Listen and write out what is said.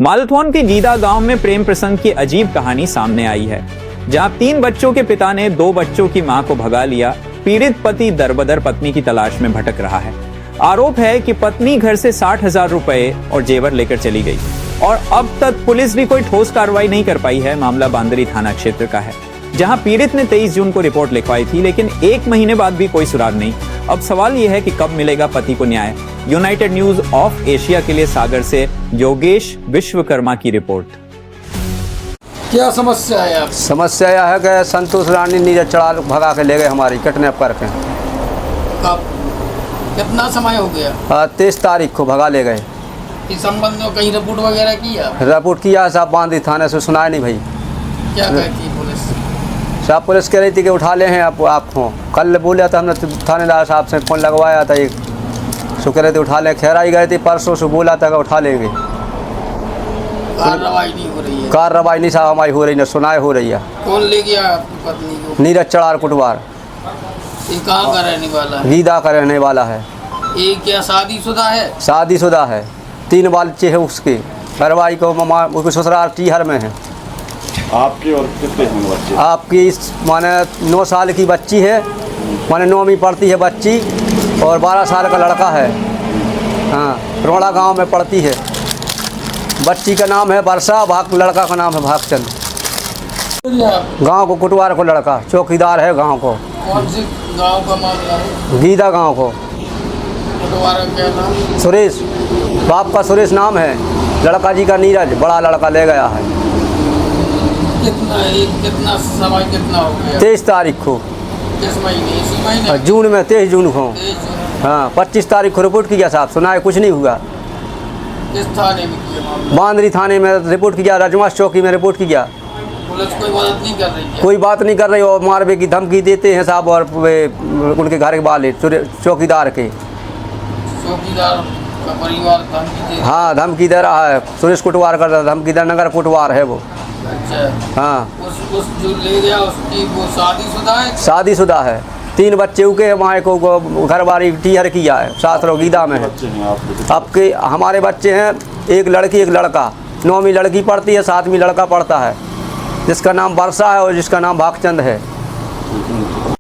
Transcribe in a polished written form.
मालथौन के गीदा गांव में प्रेम प्रसंग की अजीब कहानी सामने आई है, जहां 3 बच्चों के पिता ने 2 बच्चों की मां को भगा लिया। पीड़ित पति दरबदर पत्नी की तलाश में भटक रहा है। आरोप है कि पत्नी घर से 60,000 रुपए और जेवर लेकर चली गई और अब तक पुलिस भी कोई ठोस कार्रवाई नहीं कर पाई है। मामला बांदरी थाना क्षेत्र का है, जहां पीड़ित ने 23 जून को रिपोर्ट लिखवाई थी, लेकिन 1 महीने बाद भी कोई सुराग नहीं। अब सवाल यह है कि कब मिलेगा पति को न्याय। यूनाइटेड न्यूज ऑफ एशिया के लिए सागर से योगेश विश्वकर्मा की रिपोर्ट। क्या समस्या है? समस्या यह है कि संतोष रानी नीरज चढ़ा भगा के ले गए हमारी, किडनैप करके। कब? कितना समय हो गया? 23 तारीख को भगा ले गए। इस संबंध में कहीं रिपोर्ट वगैरह किया? रिपोर्ट किया साहब, बांदी थाने से सुनाया नहीं भाई। क्या कहती है पुलिस? साहब पुलिस कह रही थी कि उठा ले हैं आपको। कल बोला था हमने थानेदार साहब से फ़ोन लगवाया था, एक सो कह रहे थे उठा लें। खैराई गए थे परसों से, बोला था कि उठा लेंगे। कार्रवाई नहीं हो रही है? कार्रवाई नहीं साहब हमारी हो रही, न सुनाए हो रही है। कौन ले गया आपकी पत्नी को? नीरज चढ़ार कुटवार। ये कहाँ का रहने वाला है? गीदा का रहने वाला है। ये क्या शादीशुदा है? शादीशुदा है, 3 बच्चे हैं उसके। घरवाई को मामा उसके ससुराल टीहर में है। आपके और कितने हैं बच्चे? आपकी माने 9 साल की बच्ची है, माने 9वीं पढ़ती है बच्ची, और 12 साल का लड़का है। हाँ, रोड़ा गांव में पढ़ती है। बच्ची का नाम है वर्षा, लड़का का नाम है भागचंद। गांव को कुटवार को लड़का चौकीदार है गांव को। कौन से गांव का मामला है? गीदा गांव को। कुटवार का क्या नाम? सुरेश, बाप का सुरेश नाम है, लड़का जी का नीरज। बड़ा लड़का ले गया है। कितना समय कितना हो गया? 23 तारीख को। किस महीने? इसी महीने? जून में 23 जून को। 23 जून। हाँ, 25 तारीख को रिपोर्ट किया साहब, सुना है कुछ नहीं हुआ। किस थाने में किया मामला? बांदरी थाने में रिपोर्ट किया, रजमास चौकी में रिपोर्ट किया। पुलिस कोई मदद नहीं कर रही है? कोई बात नहीं कर रही, और मारने की धमकी देते हैं साहब, और उनके घर के वाले चौकीदार के। चौकीदार का परिवार धमकी दे? हाँ, धमकी दे रहा है। सुरेश कुटवार का धमकी दे, नगर कुटवार है वो। अच्छा। हाँ, उस जो ले गया उसकी वो शादीशुदा है? शादीशुदा है, 3 बच्चे उके माए को घरवारी टीहर किया है, 7 लोग गीदा में है। आपके हमारे बच्चे हैं, 1 लड़की 1 लड़का। 9वीं लड़की पढ़ती है, 7वीं लड़का पढ़ता है, जिसका नाम वर्षा है और जिसका नाम भागचंद है।